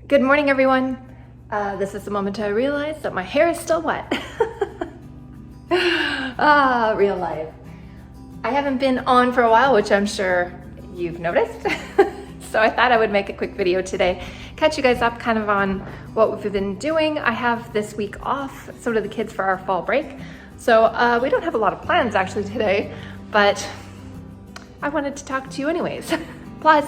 Good morning, everyone. This is the moment I realized that my hair is still wet. Real life. I haven't been on for a while, which I'm sure you've noticed. So I thought I would make a quick video today, catch you guys up kind of on what we've been doing. I have this week off, so do the kids for our fall break. So we don't have a lot of plans actually today, but I wanted to talk to you anyways. Plus,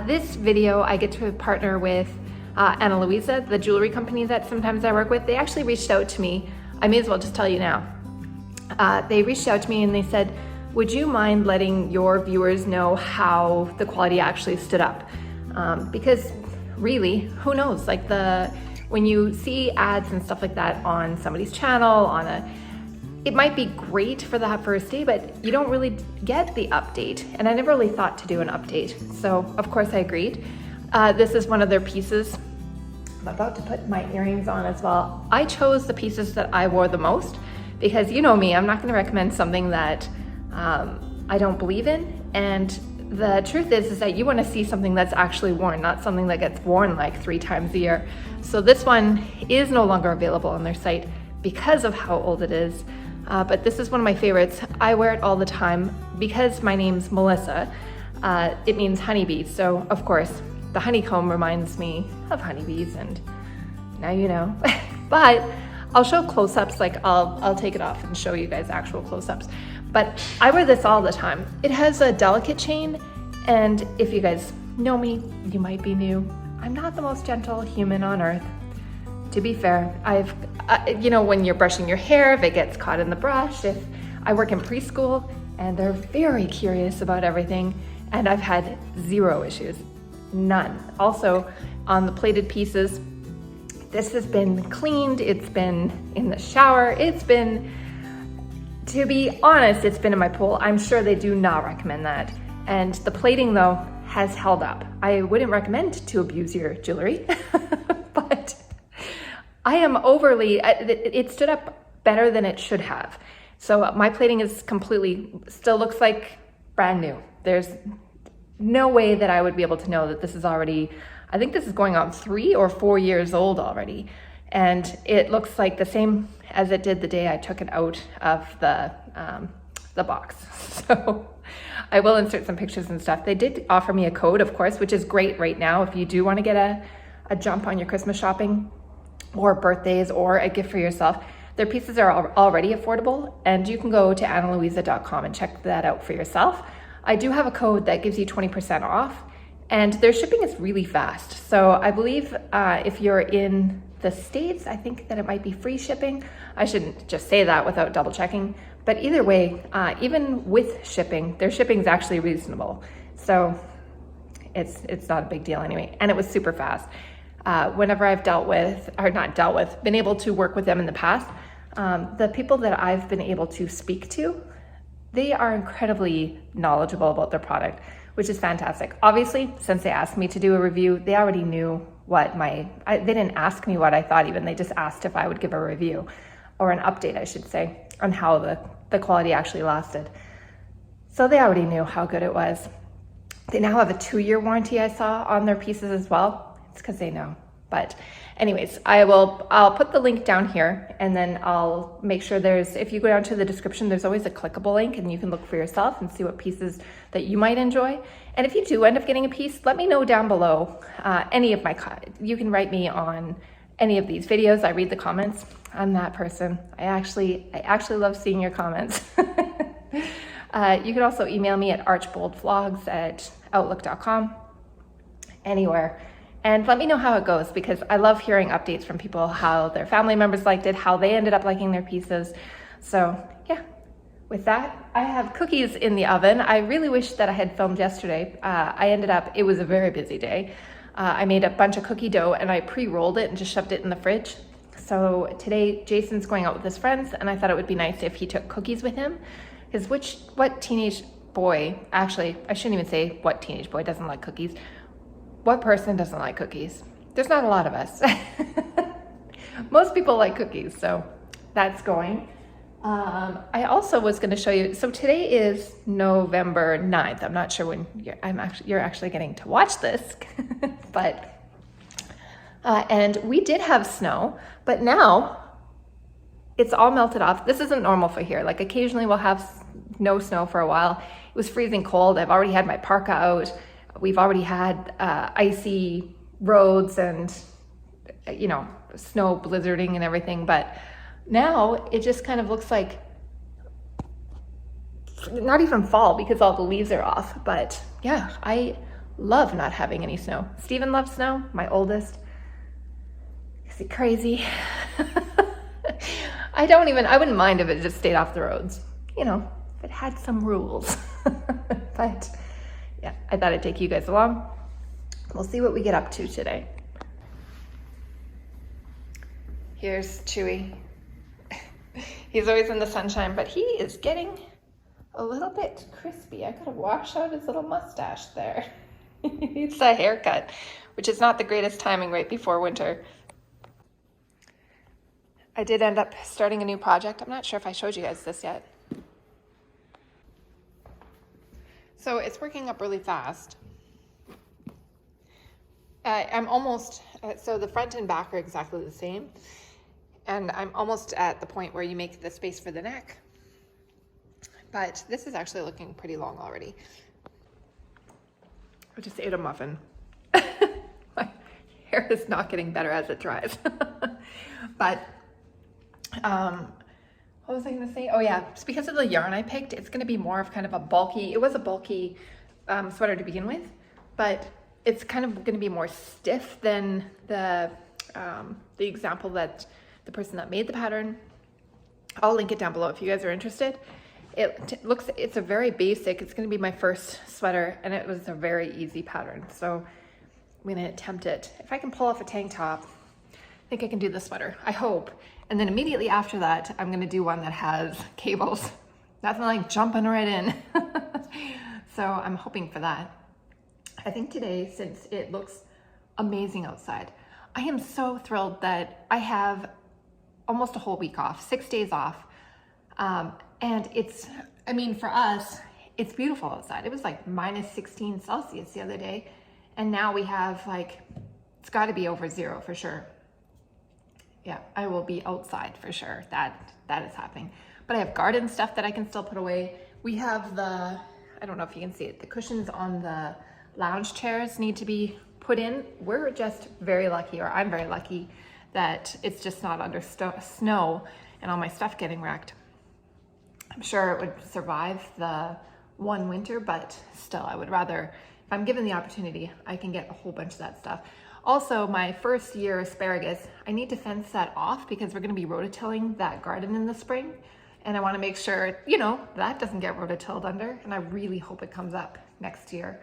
this video I get to partner with Ana Luisa, the jewelry company that sometimes I work with. They actually reached out to me. I may as well just tell you now. They reached out to me and they said, would you mind letting your viewers know how the quality actually stood up? Because really, who knows? Like when you see ads and stuff like that on somebody's channel, it might be great for that first day, but you don't really get the update. And I never really thought to do an update. So of course I agreed. This is one of their pieces. I'm about to put my earrings on as well. I chose the pieces that I wore the most because you know me, I'm not gonna recommend something that I don't believe in. And the truth is that you wanna see something that's actually worn, not something that gets worn like 3 times a year. So this one is no longer available on their site because of how old it is. But this is one of my favorites. I wear it all the time because my name's Melissa. It means honeybee. So of course, the honeycomb reminds me of honeybees, and now you know. But I'll show close-ups, like I'll take it off and show you guys actual close-ups. But I wear this all the time. It has a delicate chain, and if you guys know me, you might be new. I'm not the most gentle human on earth. To be fair, you know, when you're brushing your hair, if it gets caught in the brush, if I work in preschool and they're very curious about everything, and I've had 0 issues, none. Also, on the plated pieces, this has been cleaned, it's been in the shower, it's been, to be honest, it's been in my pool. I'm sure they do not recommend that. And the plating though has held up. I wouldn't recommend to abuse your jewelry, but I am overly, it stood up better than it should have. So my plating is still looks like brand new. There's no way that I would be able to know that this is already, I think this is going on 3 or 4 years old already. And it looks like the same as it did the day I took it out of the box. So I will insert some pictures and stuff. They did offer me a code, of course, which is great right now if you do want to get a jump on your Christmas shopping or birthdays or a gift for yourself. Their pieces are already affordable, and you can go to analuisa.com and check that out for yourself. I do have a code that gives you 20% off, and their shipping is really fast. So I believe if you're in the States, I think that it might be free shipping. I shouldn't just say that without double checking, but either way, even with shipping, their shipping is actually reasonable. So it's not a big deal anyway, and it was super fast. Whenever I've been able to work with them in the past, the people that I've been able to speak to, they are incredibly knowledgeable about their product, which is fantastic. Obviously, since they asked me to do a review, they already knew what they didn't ask me what I thought even, they just asked if I would give a review, or an update I should say, on how the quality actually lasted. So they already knew how good it was. They now have a 2-year warranty I saw on their pieces as well. It's because they know. But anyways, I'll put the link down here, and then I'll make sure if you go down to the description, there's always a clickable link, and you can look for yourself and see what pieces that you might enjoy. And if you do end up getting a piece, let me know down below. You can write me on any of these videos. I read the comments. I'm that person. I actually love seeing your comments. You can also email me at archboldvlogs@outlook.com, anywhere. And let me know how it goes, because I love hearing updates from people, how their family members liked it, how they ended up liking their pieces. So yeah, with that, I have cookies in the oven. I really wish that I had filmed yesterday. It was a very busy day. I made a bunch of cookie dough and I pre-rolled it and just shoved it in the fridge. So today Jason's going out with his friends, and I thought it would be nice if he took cookies with him. Because what teenage boy, actually, I shouldn't even say what teenage boy doesn't like cookies. What person doesn't like cookies? There's not a lot of us. Most people like cookies, so that's going. I also was going to show you, so today is November 9th. I'm not sure when you're actually getting to watch this, but And we did have snow, but now it's all melted off. This isn't normal for here. Like occasionally we'll have no snow for a while. It was freezing cold. I've already had my parka out. We've already had icy roads and, you know, snow blizzarding and everything. But now it just kind of looks like not even fall because all the leaves are off. But yeah, I love not having any snow. Steven loves snow, my oldest. Is he crazy? I wouldn't mind if it just stayed off the roads, you know, if it had some rules. But yeah, I thought I'd take you guys along. We'll see what we get up to today. Here's Chewy. He's always in the sunshine, but he is getting a little bit crispy. I gotta wash out his little mustache there. He needs a haircut, which is not the greatest timing right before winter. I did end up starting a new project. I'm not sure if I showed you guys this yet. So it's working up really fast. I'm almost, so the front and back are exactly the same. And I'm almost at the point where you make the space for the neck. But this is actually looking pretty long already. I just ate a muffin. My hair is not getting better as it dries. But what was I going to say? Oh yeah, it's because of the yarn I picked. It's going to be more of kind of a bulky, it was a bulky sweater to begin with, but it's kind of going to be more stiff than the example that the person that made the pattern. I'll link it down below if you guys are interested. It's a very basic, it's going to be my first sweater, and it was a very easy pattern. So I'm going to attempt it. If I can pull off a tank top, I think I can do the sweater, I hope. And then immediately after that, I'm going to do one that has cables. Nothing like jumping right in. So I'm hoping for that. I think today, since it looks amazing outside, I am so thrilled that I have almost a whole week off, 6 days off. And it's, I mean, for us, it's beautiful outside. It was like minus 16 Celsius the other day. And now we have like, it's got to be over zero for sure. Yeah, I will be outside for sure. That is happening. But I have garden stuff that I can still put away. We have the, I don't know if you can see it, the cushions on the lounge chairs need to be put in. We're just very lucky, or I'm very lucky, that it's just not under snow and all my stuff getting wrecked. I'm sure it would survive the one winter, but still, I would rather, if I'm given the opportunity, I can get a whole bunch of that stuff. Also, my first year asparagus, I need to fence that off because we're going to be rototilling that garden in the spring. And I want to make sure, you know, that doesn't get rototilled under. And I really hope it comes up next year.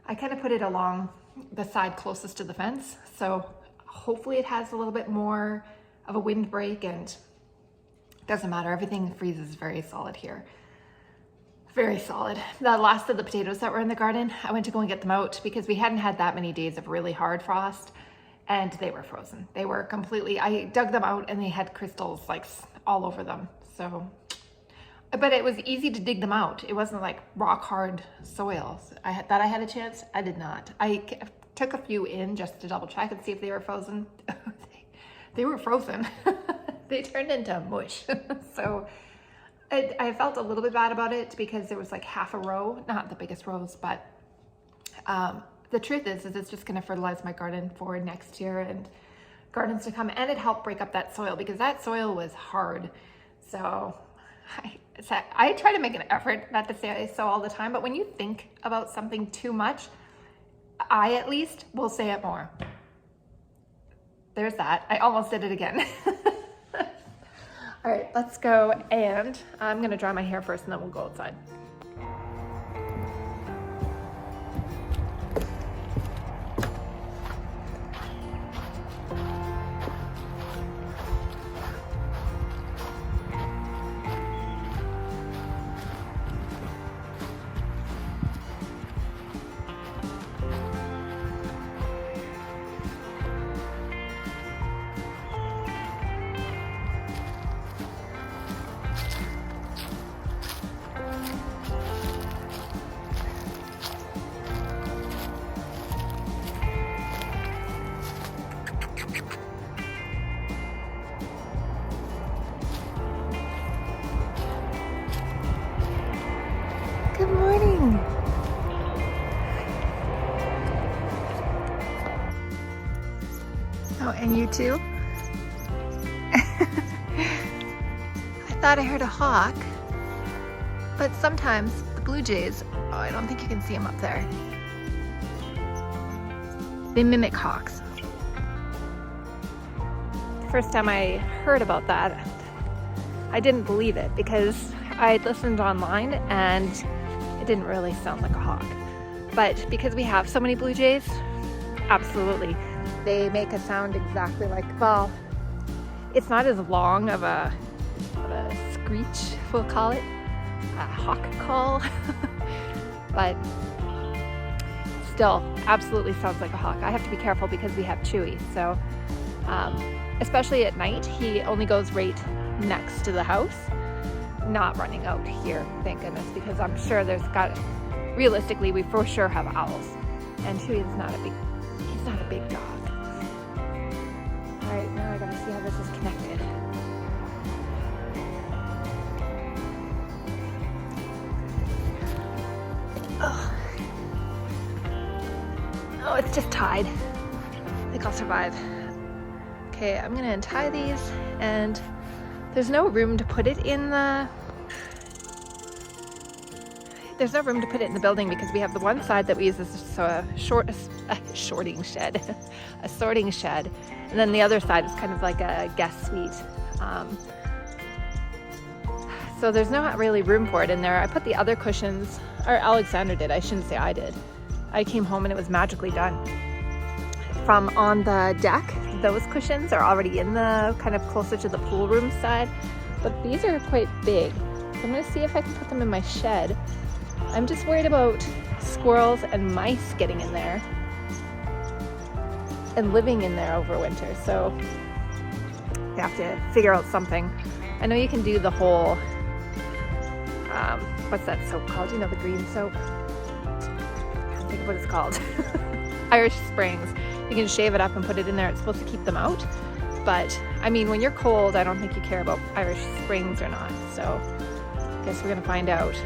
I kind of put it along the side closest to the fence. So hopefully it has a little bit more of a windbreak, and it doesn't matter. Everything freezes very solid here. Very solid. The last of the potatoes that were in the garden, I went to go and get them out because we hadn't had that many days of really hard frost, and they were frozen. They were completely, I dug them out and they had crystals like all over them. So, but it was easy to dig them out. It wasn't like rock hard soil. I had a chance. I did not. I took a few in just to double check and see if they were frozen. They were frozen. They turned into mush. So I felt a little bit bad about it because there was like half a row, not the biggest rows, but the truth is it's just going to fertilize my garden for next year and gardens to come. And it helped break up that soil because that soil was hard. So I try to make an effort not to say so all the time, but when you think about something too much, I at least will say it more. There's that. I almost did it again. All right, let's go, and I'm gonna dry my hair first and then we'll go outside. Oh, and you too? I thought I heard a hawk, but sometimes the blue jays, oh, I don't think you can see them up there. They mimic hawks. The first time I heard about that, I didn't believe it because I listened online and it didn't really sound like a hawk. But because we have so many blue jays, absolutely. They make a sound exactly like, well, it's not as long of a screech, we'll call it, a hawk call, but still absolutely sounds like a hawk. I have to be careful because we have Chewy, so especially at night, he only goes right next to the house, not running out here, thank goodness, because I'm sure realistically, we for sure have owls, and Chewy is not a big dog. All right, now I gotta see how this is connected. Oh, it's just tied. I think I'll survive. Okay, I'm gonna untie these, and there's no room to put it in the building because we have the one side that we use as a sorting shed, and then the other side is kind of like a guest suite. So there's not really room for it in there. I put the other cushions, or Alexander did, I shouldn't say I did. I came home and it was magically done. From on the deck, those cushions are already in the kind of closer to the pool room side, but these are quite big. So I'm gonna see if I can put them in my shed. I'm just worried about squirrels and mice getting in there and living in there over winter. So you have to figure out something. I know you can do the whole, what's that soap called? You know, the green soap? I can't think of what it's called. Irish Springs. You can shave it up and put it in there. It's supposed to keep them out. But I mean, when you're cold, I don't think you care about Irish Springs or not. So I guess we're gonna find out.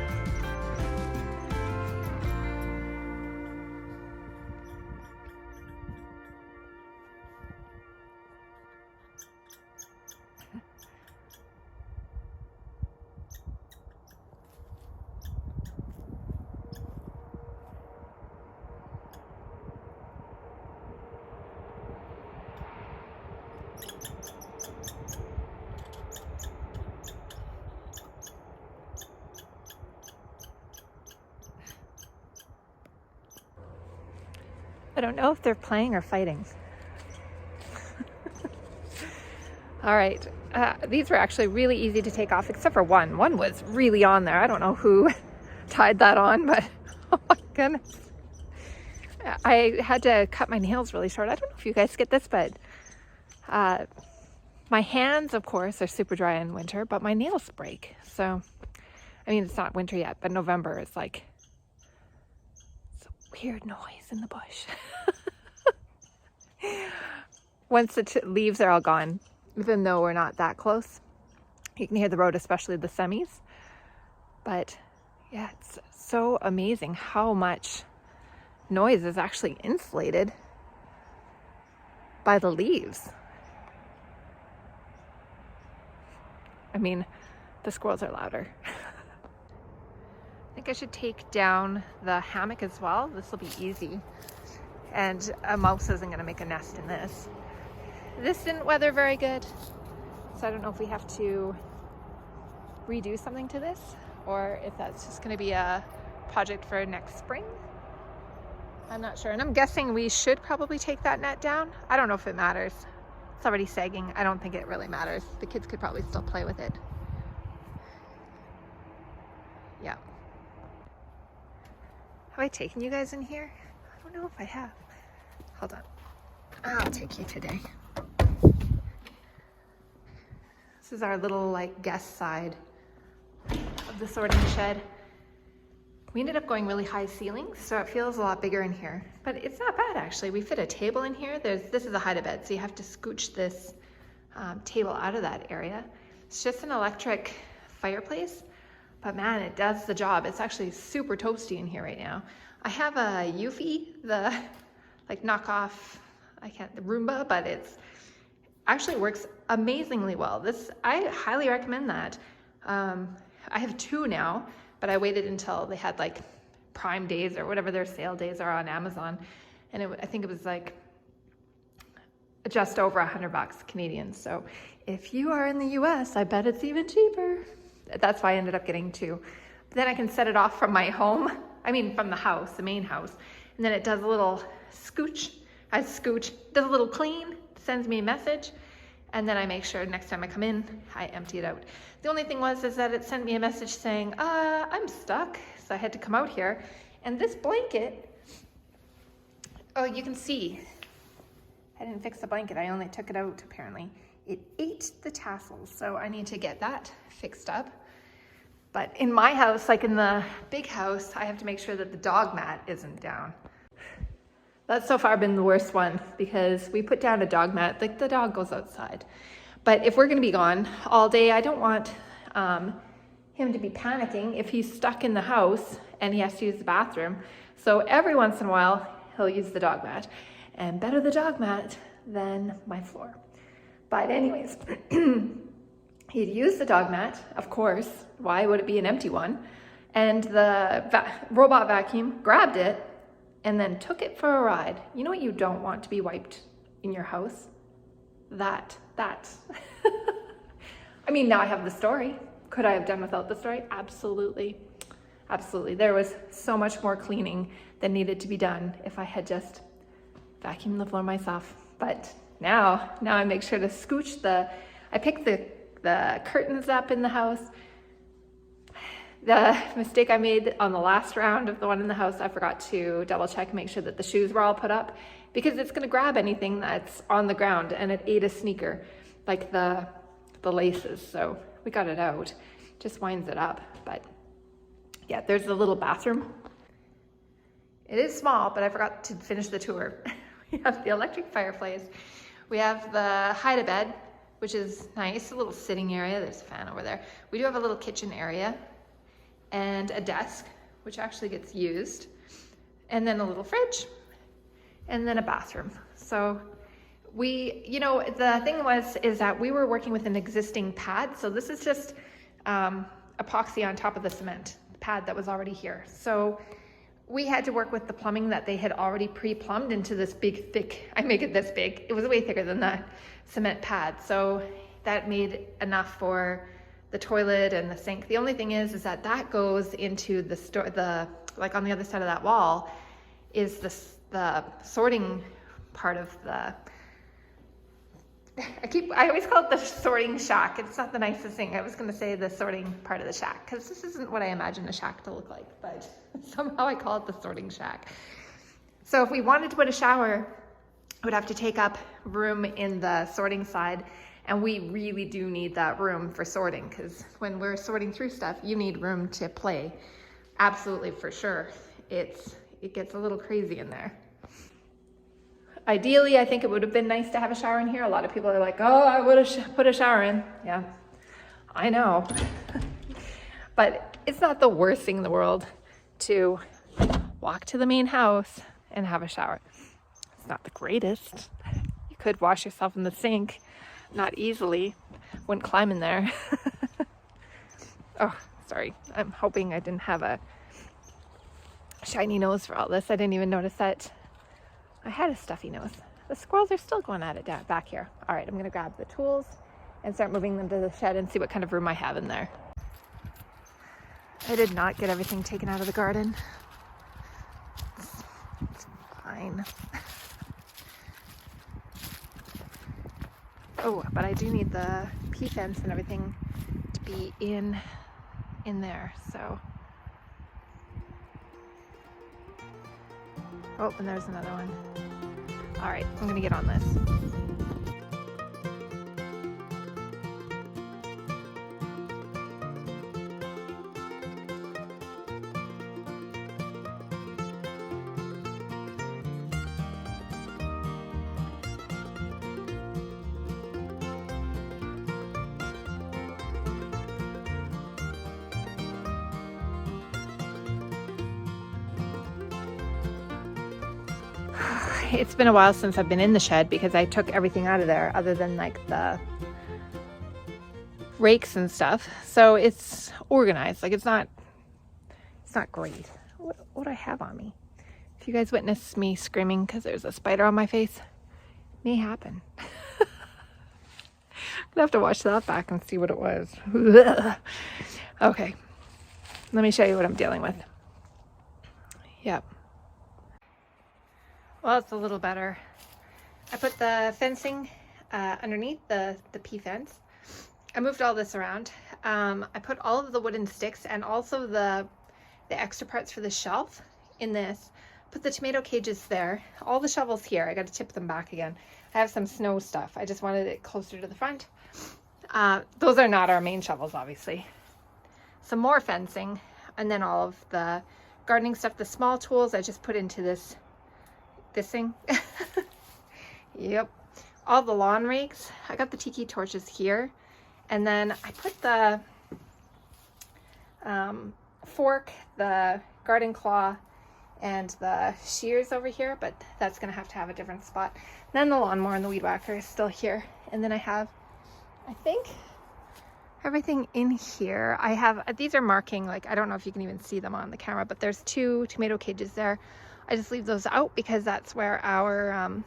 I don't know if they're playing or fighting. All right, these were actually really easy to take off, except for one. One was really on there. I don't know who tied that on, but oh my goodness. I had to cut my nails really short. I don't know if you guys get this, but my hands, of course, are super dry in winter, but my nails break. So, I mean, it's not winter yet, but November is like, weird noise in the bush. Once the leaves are all gone, even though we're not that close, you can hear the road, especially the semis. But yeah, it's so amazing how much noise is actually insulated by the leaves. I mean, the squirrels are louder. I think I should take down the hammock as well. This will be easy. And a mouse isn't going to make a nest in this. This didn't weather very good. So I don't know if we have to redo something to this or if that's just going to be a project for next spring. I'm not sure. And I'm guessing we should probably take that net down. I don't know if it matters. It's already sagging. I don't think it really matters. The kids could probably still play with it. Yeah. Have I taken you guys in here? I don't know if I have. Hold on. I'll take you today. This is our little like guest side of the sorting shed. We ended up going really high ceilings, so it feels a lot bigger in here. But it's not bad actually. We fit a table in here. This is a hide-a-bed, so you have to scooch this table out of that area. It's just an electric fireplace. But man, it does the job. It's actually super toasty in here right now. I have a Eufy, the like knockoff the Roomba, but it's actually works amazingly well. I highly recommend that. I have 2 now, but I waited until they had like Prime days or whatever their sale days are on Amazon. And I think it was like just over $100 Canadian. So if you are in the US, I bet it's even cheaper. That's why I ended up getting 2. But then I can set it off from my home. From the house, the main house. And then it does a little does a little clean, sends me a message. And then I make sure next time I come in, I empty it out. The only thing is that it sent me a message saying, I'm stuck. So I had to come out here. And this blanket, oh, you can see, I didn't fix the blanket. I only took it out, apparently. It ate the tassels. So I need to get that fixed up. But in my house, like in the big house, I have to make sure that the dog mat isn't down. That's so far been the worst one because we put down a dog mat, like the dog goes outside. But if we're gonna be gone all day, I don't want him to be panicking if he's stuck in the house and he has to use the bathroom. So every once in a while, he'll use the dog mat. And better the dog mat than my floor. But anyways, he'd use the dog mat, of course. Why would it be an empty one? And the robot vacuum grabbed it and then took it for a ride. You know what you don't want to be wiped in your house? That. Now I have the story. Could I have done without the story? Absolutely. Absolutely. There was so much more cleaning that needed to be done if I had just vacuumed the floor myself. But now I make sure to scooch I pick the curtains up in the house. The mistake I made on the last round of the one in the house, I forgot to double check, make sure that the shoes were all put up because it's gonna grab anything that's on the ground, and it ate a sneaker, like the laces. So we got it out, just winds it up. But yeah, there's the little bathroom. It is small, but I forgot to finish the tour. We have the electric fireplace. We have the hide-a-bed, which is nice, a little sitting area. There's a fan over there. We do have a little kitchen area and a desk, which actually gets used, and then a little fridge, and then a bathroom. So the thing is that we were working with an existing pad. So this is just epoxy on top of the cement pad that was already here. So we had to work with the plumbing that they had already pre-plumbed into this big, thick, I make it this big. It was way thicker than that cement pad. So that made enough for the toilet and the sink. The only thing is that goes into like on the other side of that wall is the sorting part of the, I always call it the sorting shack. It's not the nicest thing. I was gonna say the sorting part of the shack, because this isn't what I imagine a shack to look like, but somehow I call it the sorting shack. So if we wanted to put a shower, we'd have to take up room in the sorting side. And we really do need that room for sorting, because when we're sorting through stuff, you need room to play. Absolutely, for sure. It gets a little crazy in there. Ideally, I think it would have been nice to have a shower in here. A lot of people are like, oh, I would have put a shower in. Yeah, I know. But it's not the worst thing in the world to walk to the main house and have a shower. It's not the greatest. You could wash yourself in the sink. Not easily. Wouldn't climb in there. Oh, sorry. I'm hoping I didn't have a shiny nose for all this. I didn't even notice that I had a stuffy nose. The squirrels are still going at it down back here. All right, I'm gonna grab the tools and start moving them to the shed and see what kind of room I have in there. I did not get everything taken out of the garden. It's fine. Oh, but I do need the pea fence and everything to be in there, so. Oh, and there's another one. All right, I'm gonna get on this. it's been a while since I've been in the shed because I took everything out of there other than like the rakes and stuff. So it's organized. Like it's not great. What do I have on me? If you guys witness me screaming because there's a spider on my face, may happen. I'm gonna have to watch that back and see what it was. Okay, let me show you what I'm dealing with. Yep. Well, it's a little better. I put the fencing underneath the P fence. I moved all this around. I put all of the wooden sticks and also the extra parts for the shelf in this. Put the tomato cages there. All the shovels here. I got to tip them back again. I have some snow stuff. I just wanted it closer to the front. Those are not our main shovels, obviously. Some more fencing, and then all of the gardening stuff. The small tools I just put into this thing. Yep. All the lawn rakes. I got the tiki torches here, and then I put the fork, the garden claw, and the shears over here, but that's gonna have to have a different spot. Then the lawnmower and the weed whacker is still here, and then I have, I think, everything in here. I have, these are marking, like, I don't know if you can even see them on the camera, but there's 2 tomato cages there. I just leave those out because that's where our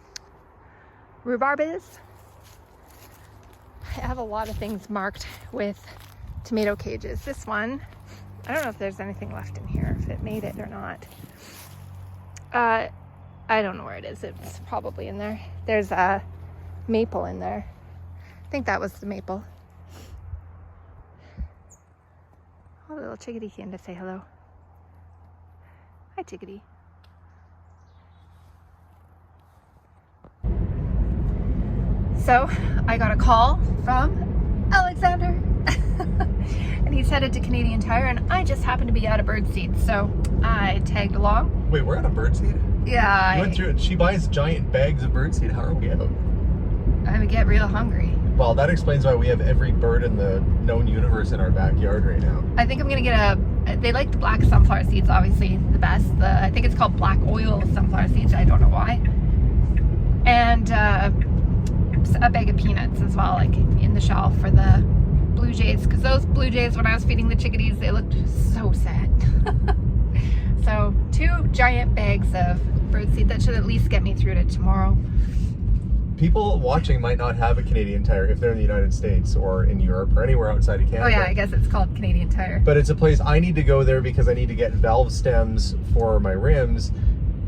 rhubarb is. I have a lot of things marked with tomato cages. This one, I don't know if there's anything left in here, if it made it or not. I don't know where it is. It's probably in there. There's a maple in there. I think that was the maple. Oh, little chickadee came to say hello. Hi, chickadee. So I got a call from Alexander and he's headed to Canadian Tire, and I just happened to be out of birdseed, so I tagged along. Wait, we're out of birdseed? Yeah. You went through it. She buys giant bags of birdseed. How are we out? I would get real hungry. Well, that explains why we have every bird in the known universe in our backyard right now. I think I'm gonna get they like the black sunflower seeds, obviously the best. I think it's called black oil sunflower seeds. I don't know why. And a bag of peanuts as well, like in the shelf for the blue jays, because those blue jays, when I was feeding the chickadees, they looked so sad. So 2 giant bags of birdseed. That should at least get me through to tomorrow. People watching might not have a Canadian Tire if they're in the United States or in Europe or anywhere outside of Canada. Oh yeah, I guess it's called Canadian Tire. But it's a place I need to go there because I need to get valve stems for my rims.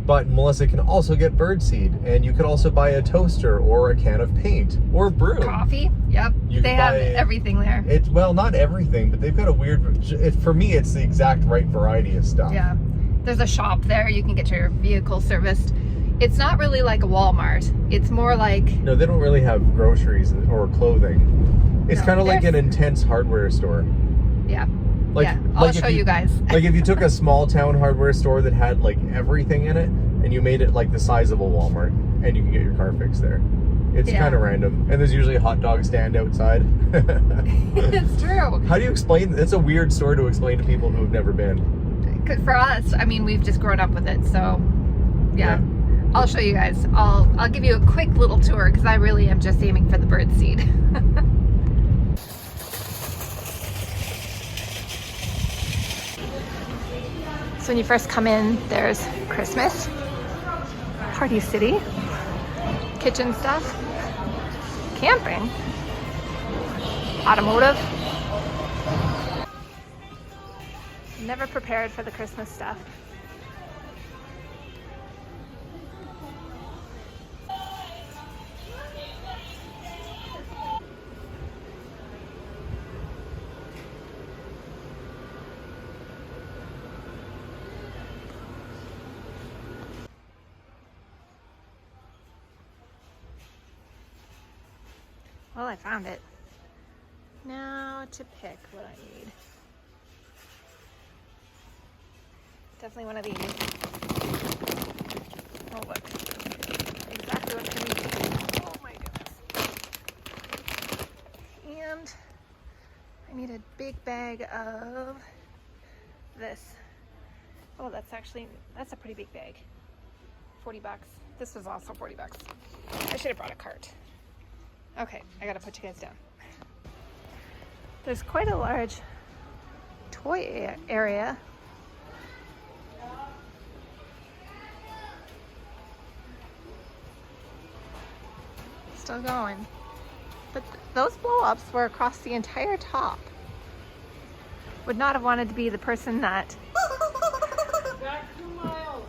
But Melissa can also get birdseed, and you could also buy a toaster or a can of paint or broom. Coffee, yep. They have everything there. Well, not everything, but they've got a weird. For me, it's the exact right variety of stuff. Yeah, there's a shop there. You can get your vehicle serviced. It's not really like a Walmart. It's more like... No, they don't really have groceries or clothing. It's kind of like an intense hardware store. Yeah. I'll show you guys. Like if you took a small town hardware store that had like everything in it, and you made it like the size of a Walmart, and you can get your car fixed there. It's kind of random, and there's usually a hot dog stand outside. It's true. How do you explain? It's a weird store to explain to people who've never been. For us, I mean, we've just grown up with it, so yeah. I'll show you guys. I'll give you a quick little tour because I really am just aiming for the birdseed. So when you first come in, there's Christmas, Party City, kitchen stuff, camping, automotive. Never prepared for the Christmas stuff. Well, I found it. Now to pick what I need. Definitely one of these. Oh, look. Exactly what I need. Oh my goodness. And I need a big bag of this. Oh, that's a pretty big bag. 40 bucks. This was also 40 bucks. I should have brought a cart. Okay, I gotta put you guys down. There's quite a large toy area. Still going. But those blow-ups were across the entire top. Would not have wanted to be the person that Back 2 miles.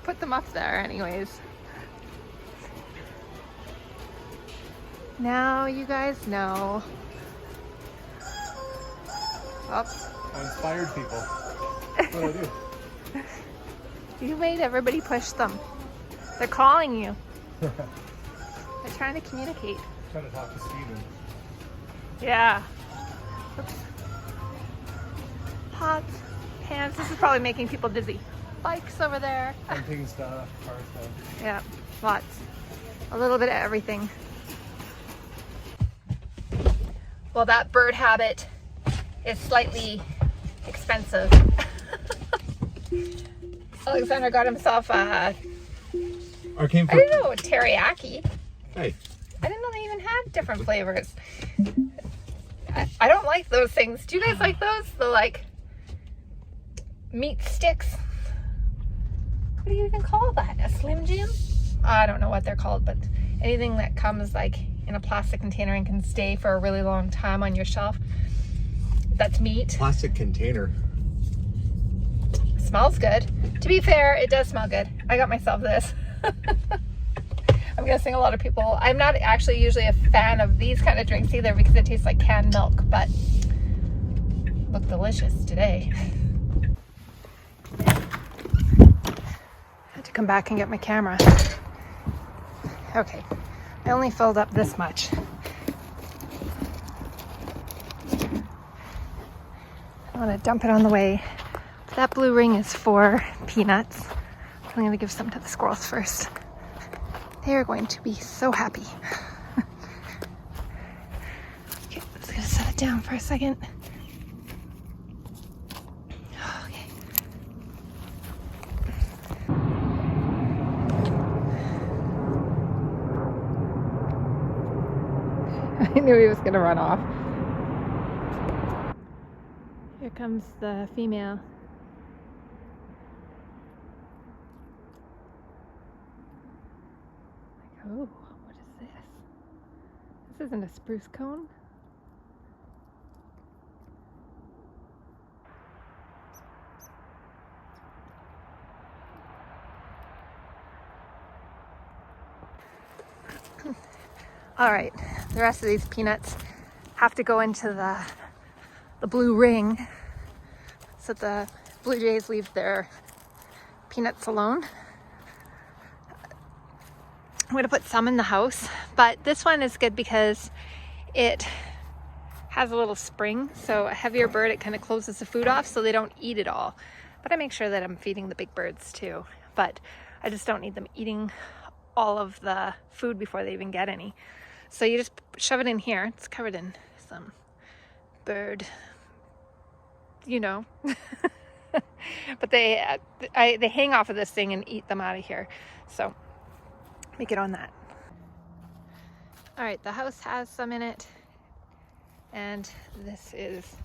put them up there anyways. Now you guys know. Oops. I inspired people. What do I do? You made everybody push them. They're calling you. They're trying to communicate. Trying to talk to Steven. Yeah. Oops. Pots, pans. This is probably making people dizzy. Bikes over there. Hunting stuff, car stuff. Yeah, lots. A little bit of everything. Well, that bird habit is slightly expensive. Alexander got himself a, Or came I from. don't know, a teriyaki. Hey. I didn't know they even had different flavors. I don't like those things. Do you guys like those? The like meat sticks? What do you even call that? A Slim Jim? I don't know what they're called, but anything that comes like in a plastic container and can stay for a really long time on your shelf. That's meat. Plastic container. Smells good. To be fair, it does smell good. I got myself this. I'm guessing a lot of people, I'm not actually usually a fan of these kind of drinks either because it tastes like canned milk, but look delicious today. Had to come back and get my camera. Okay, I only filled up this much. I want to dump it on the way. That blue ring is for peanuts. I'm going to give some to the squirrels first. They are going to be so happy. Okay, I'm just going to set it down for a second. Okay. I knew he was going to run off. Here comes the female. Oh, what is this? This isn't a spruce cone. All right, the rest of these peanuts have to go into the blue ring so the blue jays leave their peanuts alone. I'm going to put some in the house, but this one is good because it has a little spring, so a heavier bird, it kind of closes the food off so they don't eat it all. But I make sure that I'm feeding the big birds too, but I just don't need them eating all of the food before they even get any. So you just shove it in here. It's covered in some bird, you know. But they hang off of this thing and eat them out of here. So make it on that. All right, the house has some in it, and this is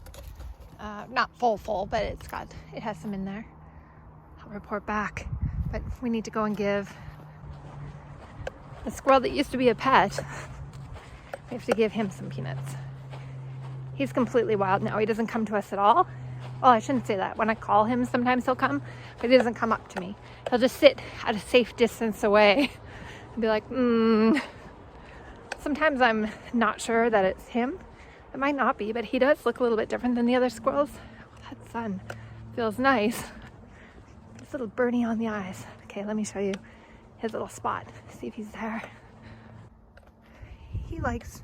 not full, but it has some in there. I'll report back, but we need to go and give the squirrel that used to be a pet, we have to give him some peanuts. He's completely wild now. He doesn't come to us at all. Well, I shouldn't say that. When I call him, sometimes he'll come, but he doesn't come up to me. He'll just sit at a safe distance away and be like, Sometimes I'm not sure that it's him. It might not be, but he does look a little bit different than the other squirrels. Oh, that sun feels nice. This little birdie on the eyes. Okay, let me show you his little spot. See if he's there. He likes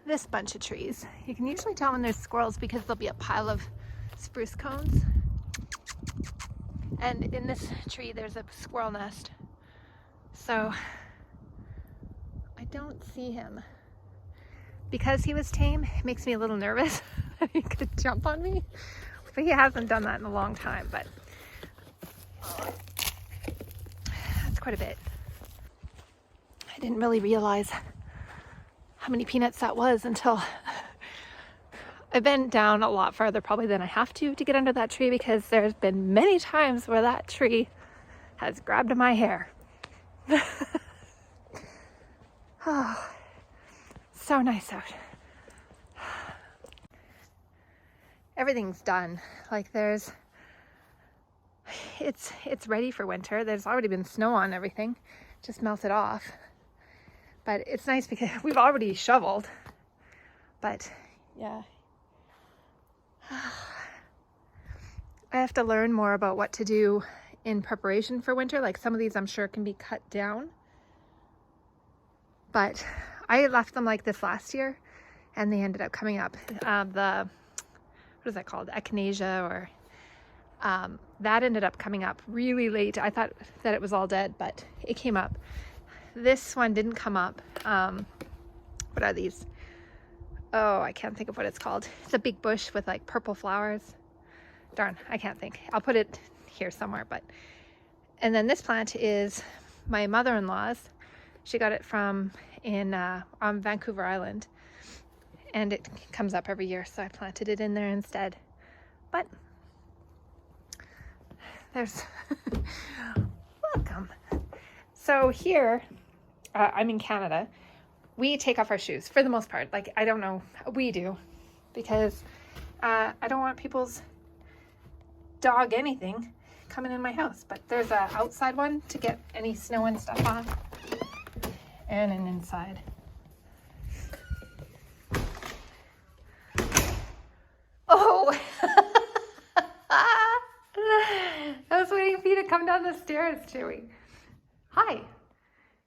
this bunch of trees. You can usually tell when there's squirrels because there'll be a pile of spruce cones. And in this tree, there's a squirrel nest. So I don't see him. Because he was tame, it makes me a little nervous that he could jump on me. But he hasn't done that in a long time. But quite a bit. I didn't really realize how many peanuts that was until I bent down a lot farther probably than I have to get under that tree, because there's been many times where that tree has grabbed my hair. Oh, so nice out. Everything's done. Like it's ready for winter. There's already been snow on everything, just melted off. But it's nice because we've already shoveled. But yeah. I have to learn more about what to do in preparation for winter. Like some of these I'm sure can be cut down. But I left them like this last year and they ended up coming up. What is that called? Echinacea, or that ended up coming up really late. I thought that it was all dead, but it came up. This one didn't come up. What are these? Oh, I can't think of what it's called. It's a big bush with like purple flowers. Darn, I can't think. I'll put it here somewhere. And then this plant is my mother-in-law's. She got it from on Vancouver Island, and it comes up every year, so I planted it in there instead. But there's welcome. So here, I'm in Canada. We take off our shoes for the most part. Like, I don't know, we do, because I don't want people's dog anything coming in my house. But there's a outside one to get any snow and stuff off, and an inside. Oh, I was waiting for you to come down the stairs, Chewy. Hi.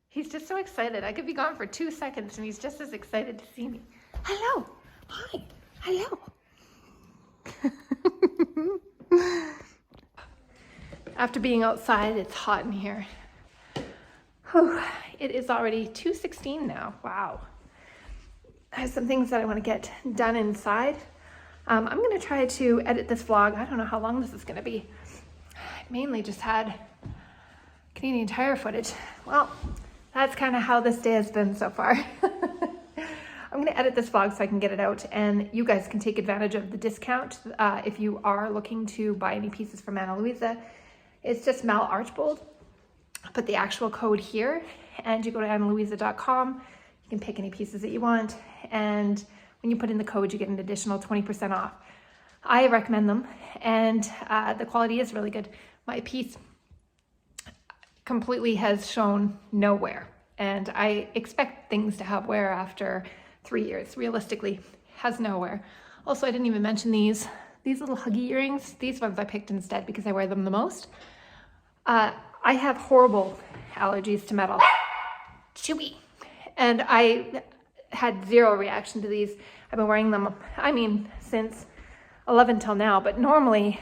He's just so excited. I could be gone for 2 seconds and he's just as excited to see me. Hello. Hi. Hello. After being outside, it's hot in here. Whew. It is already 2:16 now. Wow. I have some things that I want to get done inside. I'm going to try to edit this vlog. I don't know how long this is going to be. I mainly just had Canadian Tire footage. Well, that's kind of how this day has been so far. I'm going to edit this vlog so I can get it out, and you guys can take advantage of the discount if you are looking to buy any pieces from Ana Luisa. It's just Mal Archbold. I'll put the actual code here, and you go to analuisa.com. You can pick any pieces that you want, and when you put in the code, you get an additional 20% off. I recommend them, and the quality is really good. My piece completely has shown no wear, and I expect things to have wear after 3 years. Realistically, has no wear. Also, I didn't even mention these little huggy earrings. These ones I picked instead because I wear them the most. I have horrible allergies to metal. Chewy. And I had zero reaction to these. I've been wearing them, I mean, since 11 till now, but normally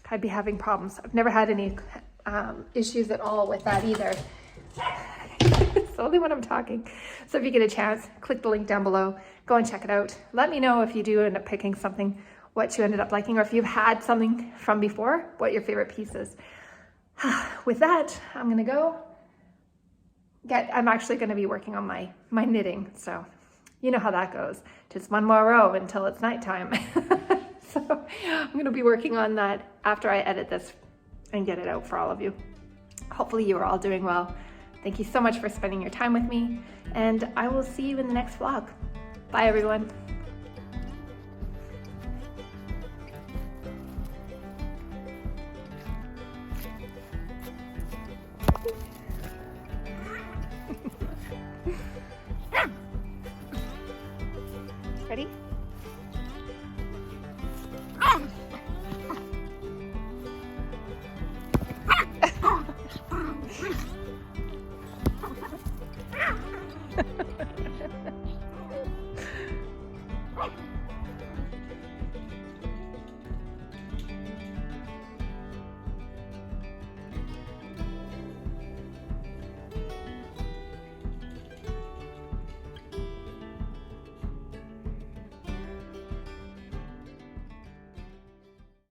I'd be having problems. I've never had any issues at all with that either. It's only when I'm talking. So if you get a chance, click the link down below, go and check it out. Let me know if you do end up picking something, what you ended up liking, or if you've had something from before, what your favorite piece is. With that, I'm gonna go. I'm actually gonna be working on my knitting, so you know how that goes. Just one more row until it's nighttime. So I'm gonna be working on that after I edit this and get it out for all of you. Hopefully you are all doing well. Thank you so much for spending your time with me, and I will see you in the next vlog. Bye everyone. Ready?